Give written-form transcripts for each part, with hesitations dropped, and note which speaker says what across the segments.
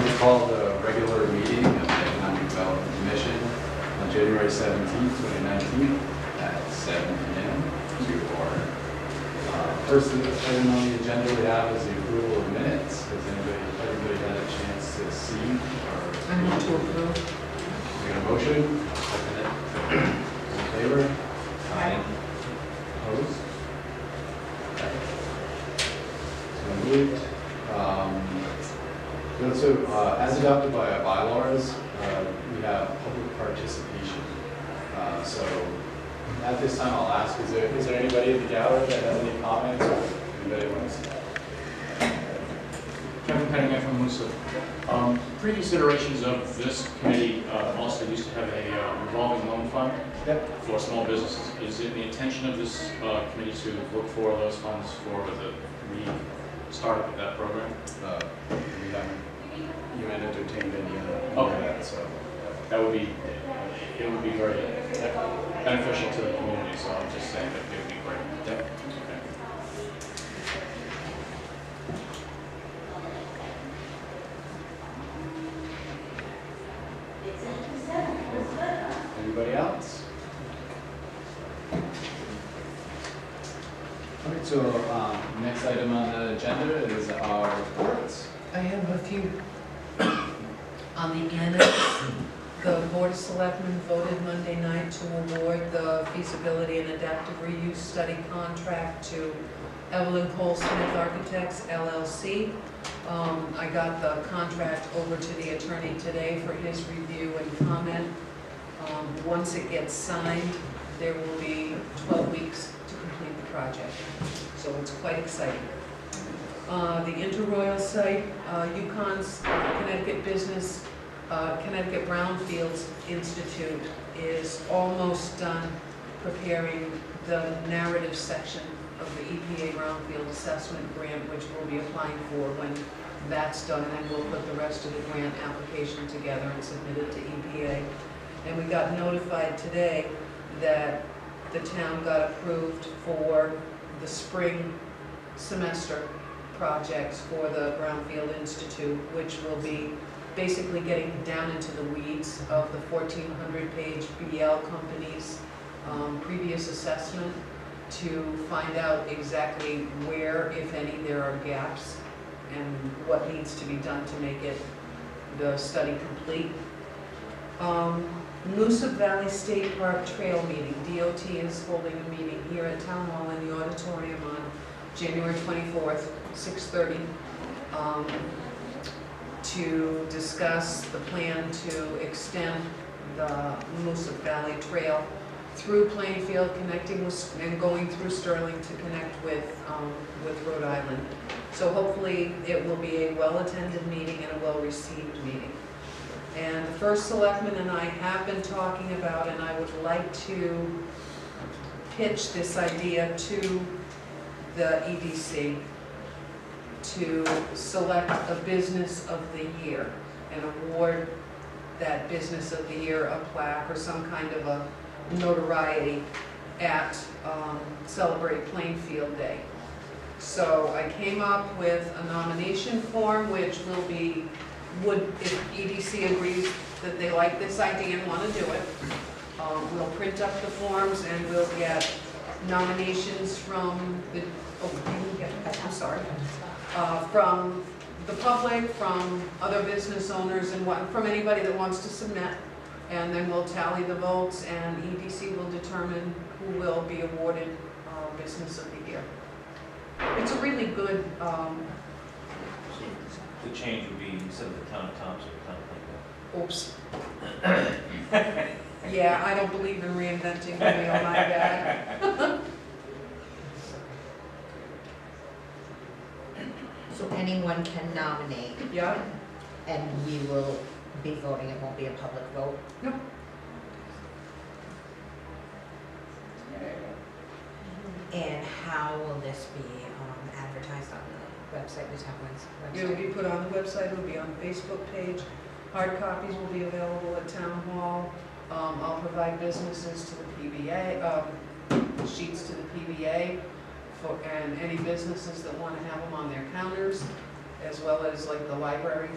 Speaker 1: like to call the regular meeting of the Economic Development Commission on January 17th, 2019 at 7 p.m. to order. First item on the agenda we have is the approval of minutes. Has everybody had a chance to see? Or
Speaker 2: I move to approve.
Speaker 1: we got a motion? Second it. All in favor?
Speaker 2: Aye.
Speaker 1: Opposed? Okay. So moved. So, as adopted by our bylaws, we have public participation. So at this time, I'll ask, is there anybody in the gallery that has any comments or anybody wants to?
Speaker 3: Kevin Pettingham from Moosa. Previous iterations of this committee also used to have a revolving loan fund for small businesses. Is it the intention of this committee to look for those funds for the startup of that program?
Speaker 1: We haven't even entertained any of
Speaker 3: Okay.
Speaker 1: that, so.
Speaker 3: That would be, it would be very beneficial to the community, so I'm just saying that it would be great.
Speaker 1: Yep.
Speaker 3: Okay.
Speaker 1: Anybody else? All right, so next item on the agenda is our reports.
Speaker 2: I have a few. On the annex, the Board of Selectmen voted Monday night to award the feasibility and adaptive reuse study contract to Evelyn Cole Smith Architects LLC. I got the contract over to the attorney today for his review and comment. Once it gets signed, there will be 12 weeks to complete the project. So it's quite exciting. The Interroyal site, UConn's Connecticut Connecticut Brownfields Institute is almost done preparing the narrative section of the EPA Brownfield Assessment Grant, which we'll be applying for when that's done, and then we'll put the rest of the grant application together and submit it to EPA. And we got notified today that the town got approved for the spring semester projects for the Brownfield Institute, which will be basically getting down into the weeds of the 1,400-page BL company's previous assessment to find out exactly where, if any, there are gaps and what needs to be done to make the study complete. Moosa Valley State Park Trail meeting. DOT is holding a meeting here at Town Hall in the auditorium on January 24th, 6:30, to discuss the plan to extend the Moosa Valley Trail through Plainfield, connecting with, and going through Sterling to connect with Rhode Island. So hopefully it will be a well-attended meeting and a well-received meeting. And the first selectman and I have been talking about, and I would like to pitch this idea to the EDC to select a business of the year and award that business of the year a plaque or some kind of a notoriety at Celebrate Plainfield Day. So I came up with a nomination form which will be, if EDC agrees that they like this idea and want to do it, we'll print up the forms and we'll get nominations from the, I'm sorry, from the public, from other business owners, and from anybody that wants to submit. And then we'll tally the votes, and EDC will determine who will be awarded Business of the Year. It's a really good.
Speaker 4: The change would be instead of the town of Thompson, town of
Speaker 2: Oops. Yeah, I don't believe in reinventing the wheel, my bad.
Speaker 5: So anyone can nominate,
Speaker 2: Yeah.
Speaker 5: and we will be voting, it won't be a public vote?
Speaker 2: No.
Speaker 5: And how will this be advertised on the website, the town's
Speaker 2: It will
Speaker 5: website?
Speaker 2: be put on the website, it will be on the Facebook page. Hard copies will be available at Town Hall. I'll provide businesses to the PBA, sheets to the PBA, and any businesses that want to have them on their counters, as well as like the library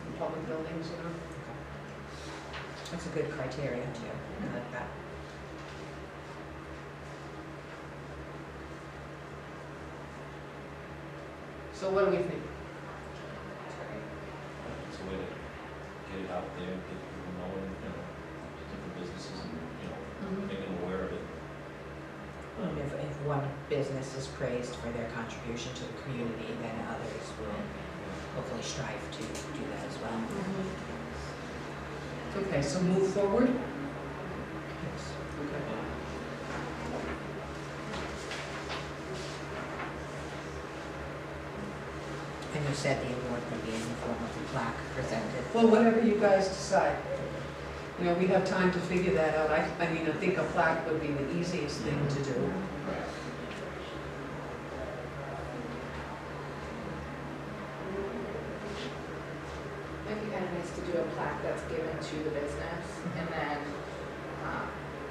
Speaker 2: in public buildings, you know.
Speaker 5: That's a good criteria too, I like that.
Speaker 2: So what do we think?
Speaker 4: It's a way to get it out there, get people knowing, different businesses and, make them aware of it.
Speaker 5: If one business is praised for their contribution to the community, then others will hopefully strive to do that as well.
Speaker 2: Okay, so move forward?
Speaker 5: Yes.
Speaker 2: Okay.
Speaker 5: And you said the award would be in the form of a plaque presented.
Speaker 2: Well, whatever you guys decide. You know, we have time to figure that out. I mean, I think a plaque would be the easiest thing to do.
Speaker 1: Right.
Speaker 6: It'd be kind of nice to do a plaque that's given to the business, and then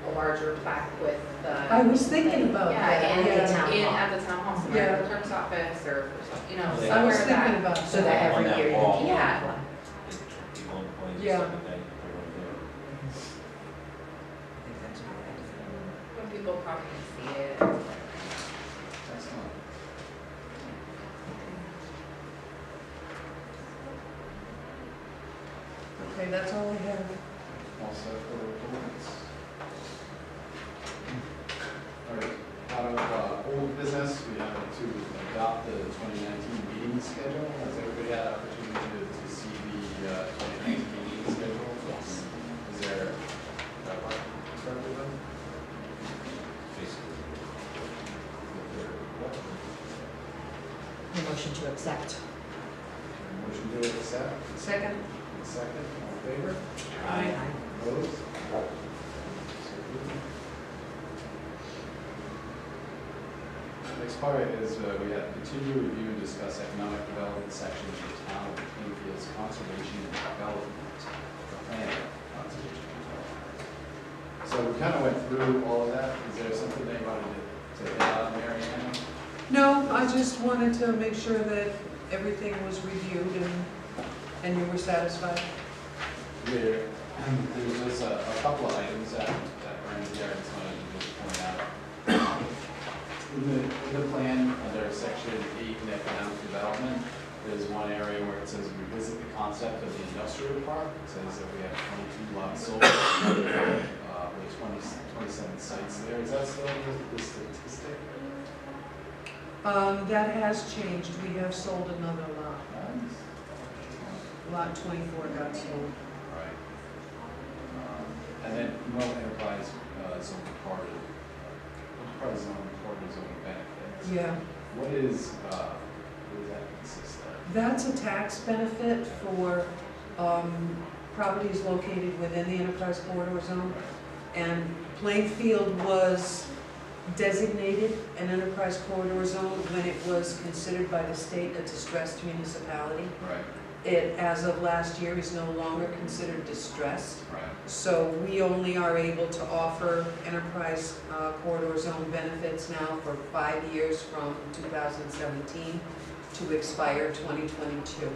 Speaker 6: a larger plaque with the.
Speaker 2: I was thinking about
Speaker 6: Yeah,
Speaker 2: that.
Speaker 6: and
Speaker 5: At the town
Speaker 6: in
Speaker 5: hall.
Speaker 6: at the town hall
Speaker 2: Yeah.
Speaker 6: somewhere, the clerk's office, or,
Speaker 4: I was
Speaker 2: I was
Speaker 6: somewhere
Speaker 2: thinking
Speaker 6: that.
Speaker 2: about
Speaker 5: So
Speaker 2: that.
Speaker 5: that
Speaker 4: On
Speaker 5: every
Speaker 4: that
Speaker 5: year you
Speaker 4: wall.
Speaker 5: keep
Speaker 6: Yeah.
Speaker 5: one.
Speaker 4: People in places
Speaker 2: Yeah.
Speaker 4: like that, everyone there.
Speaker 5: I think that's a good idea.
Speaker 6: When people come and see it.
Speaker 1: Excellent.
Speaker 2: Okay, that's all I have.
Speaker 1: All set for reports? All right, out of old business, we have to adopt the 2019 meeting schedule. Has everybody had opportunity to see the 2019 meeting schedule?
Speaker 5: Yes.
Speaker 1: Is there, start with them?
Speaker 4: Basically.
Speaker 5: A motion to accept.
Speaker 1: Motion to accept,
Speaker 2: Second?
Speaker 1: second, all in favor?
Speaker 2: Aye.
Speaker 1: Opposed? Next part is we have continue review and discuss economic development sections of the town of Plainfield's conservation and development plan. Conservation and development. So we kind of went through all of that. Is there something they wanted to hit on, Mary Ann?
Speaker 2: No, I just wanted to make sure that everything was reviewed and you were satisfied.
Speaker 1: There's just a couple of items that Brian's there, I just wanted to just point out. In the plan, under section 8 in economic development, there's one area where it says revisit the concept of the industrial park. It says that we have 22 lots sold, with 27 sites there. Is that still the statistic?
Speaker 2: That has changed. We have sold another lot. Lot 24 got sold.
Speaker 1: Right. And then no enterprise zone part of, enterprise zone part of zone benefits.
Speaker 2: Yeah.
Speaker 1: What does that consist of?
Speaker 2: That's a tax benefit for properties located within the enterprise corridor zone. And Plainfield was designated an enterprise corridor zone when it was considered by the state a distressed municipality.
Speaker 1: Right,
Speaker 2: It, as of last year, is no longer considered distressed.
Speaker 1: right.
Speaker 2: So we only are able to offer enterprise corridor zone benefits now for 5 years from 2017 to expire 2022.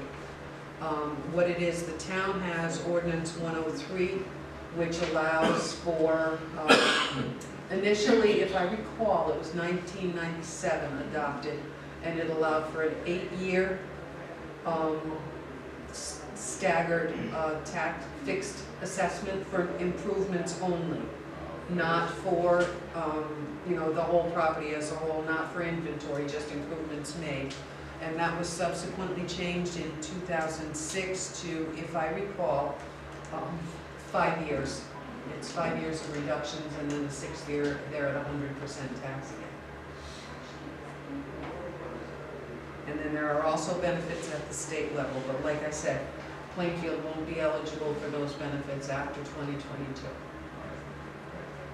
Speaker 2: What it is, the town has ordinance 103, which allows for, initially, if I recall, it was 1997 adopted, and it allowed for an 8-year staggered tax fixed assessment for improvements only, not for, the whole property as a whole, not for inventory, just improvements made. And that was subsequently changed in 2006 to, if I recall, 5 years. It's 5 years of reductions, and then the 6th year, they're at 100% tax again. And then there are also benefits at the state level, but like I said, Plainfield won't be eligible for those benefits after 2022.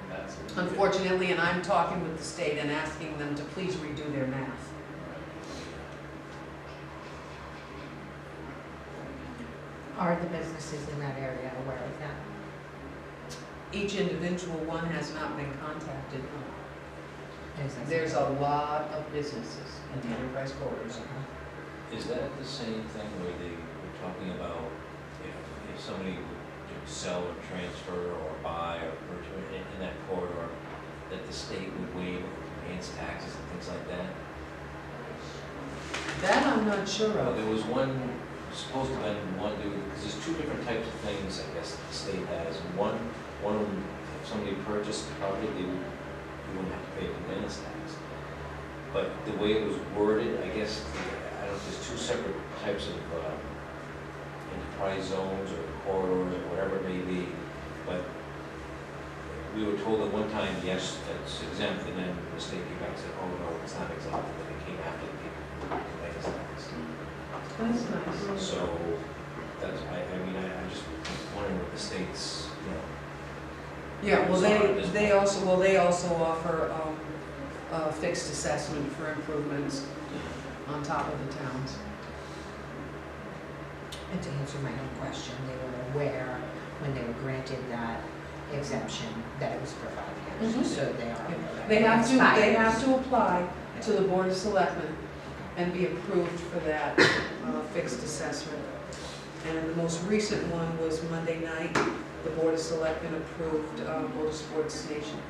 Speaker 1: And that's
Speaker 2: Unfortunately, and I'm talking with the state and asking them to please redo their math.
Speaker 5: Are the businesses in that area aware of that?
Speaker 2: Each individual one has not been contacted.
Speaker 5: Is that
Speaker 2: There's a lot of businesses in the enterprise corridor zone.
Speaker 4: Is that the same thing where they were talking about if somebody would sell or transfer or buy or purchase in that corridor, that the state would waive conveyance taxes and things like that.
Speaker 2: That I'm not sure
Speaker 4: Well,
Speaker 2: of.
Speaker 4: there was one, supposed to have been one, because there's two different types of things, I guess, that the state has. And one of them, if somebody purchased the property, you wouldn't have to pay a conveyance tax. But the way it was worded, I guess, I don't know, there's two separate types of enterprise zones or corridors or whatever it may be. But we were told at one time, yes, that's exempt, and then the state came back and said, oh, no, it's not exempt, and it came after the people who paid conveyance tax.
Speaker 2: That's nice.
Speaker 4: So, that's, I'm just wondering what the state's,
Speaker 2: Yeah, well,
Speaker 4: Sorry, this
Speaker 2: they also offer a fixed assessment for improvements on top of the towns.
Speaker 5: And to answer my own question, they were aware when they were granted that exemption that it was for 5 years,
Speaker 2: Mhm.
Speaker 5: so they are.
Speaker 2: They have to,
Speaker 5: It's 5
Speaker 2: they
Speaker 5: years.
Speaker 2: have to apply to the Board of Selectmen and be approved for that fixed assessment. And the most recent one was Monday night. The Board of Selectmen approved Motor Sports Station.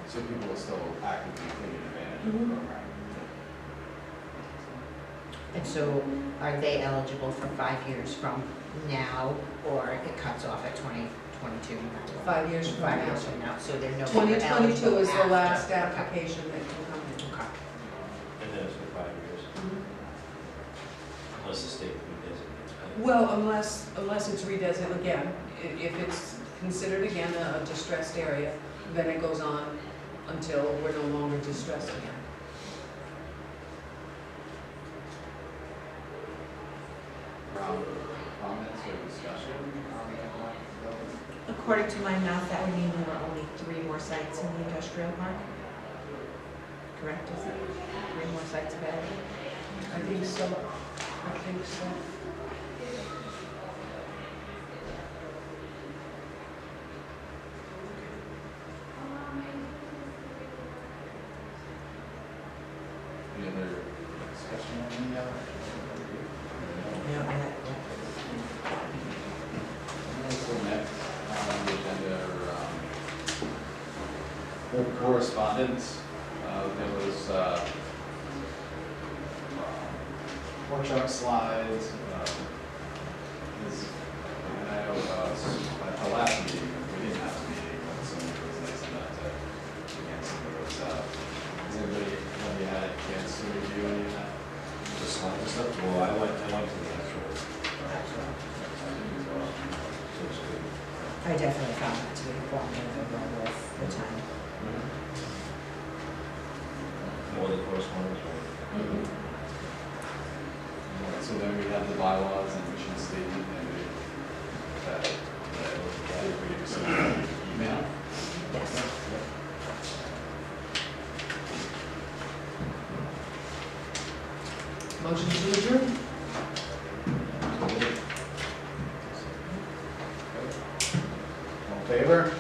Speaker 1: So people will still actively take advantage of the
Speaker 2: Mhm.
Speaker 1: program.
Speaker 5: And so are they eligible for 5 years from now, or it cuts off at 2022?
Speaker 2: 5 years from
Speaker 5: 5
Speaker 2: now.
Speaker 5: years from now, so they're no longer
Speaker 2: 2022
Speaker 5: eligible
Speaker 2: is the last
Speaker 5: after.
Speaker 2: application that can come in.
Speaker 5: Okay.
Speaker 4: and then it's for 5 years, unless the state redesignates it.
Speaker 2: Well, unless it's redesignated again, if it's considered again a distressed area, then it goes on until we're no longer distressed again.
Speaker 1: Comments or discussion on that bill?
Speaker 7: According to my math, that would mean there were only 3 more sites in the industrial park. Correct, is it? 3 more sites available?
Speaker 2: I think so. I think so.
Speaker 1: Any other discussion on any of it?
Speaker 5: Yeah,
Speaker 1: So next on the agenda are correspondence. There was workshop slides. And I know at the last meeting, we didn't have a meeting, but somebody was nice enough to get some of those out. Has anybody, have you had a chance to review any of that?
Speaker 4: The slide and stuff, well, I went to the actual, so it's good.
Speaker 5: I definitely found that to be informative and well worth the time.
Speaker 4: More the correspondence, right?
Speaker 1: So then we have the bylaws and mission statement, and that we received an email.
Speaker 5: Yes.
Speaker 2: Motion to adjourn?
Speaker 1: All in favor?